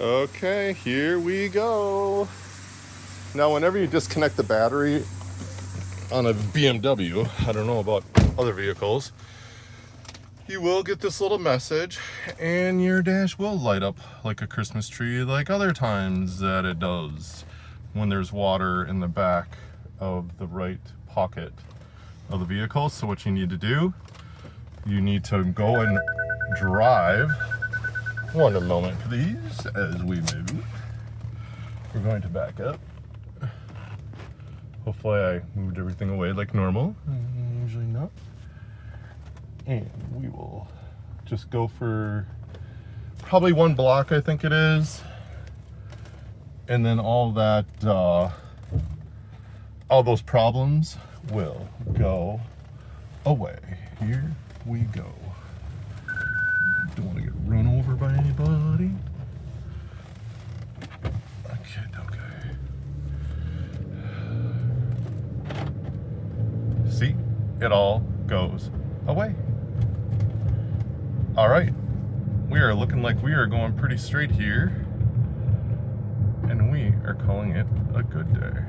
Okay, here we go. Now, whenever you disconnect the battery on a BMW, I don't know about other vehicles, you will get this little message and your dash will light up like a Christmas tree like other times that it does when there's water in the back of the right pocket of the vehicle. So what you need to do, you need to go and drive. One moment please, as we move. We're going to back up. Hopefully I moved everything away like normal. Usually not. And we will just go for probably one block, I think it is. And then all that, all those problems will go away. Here we go. Don't want to get run over by anybody. Okay. See, it all goes away. All right, we are looking like we are going pretty straight here, and we are calling it a good day.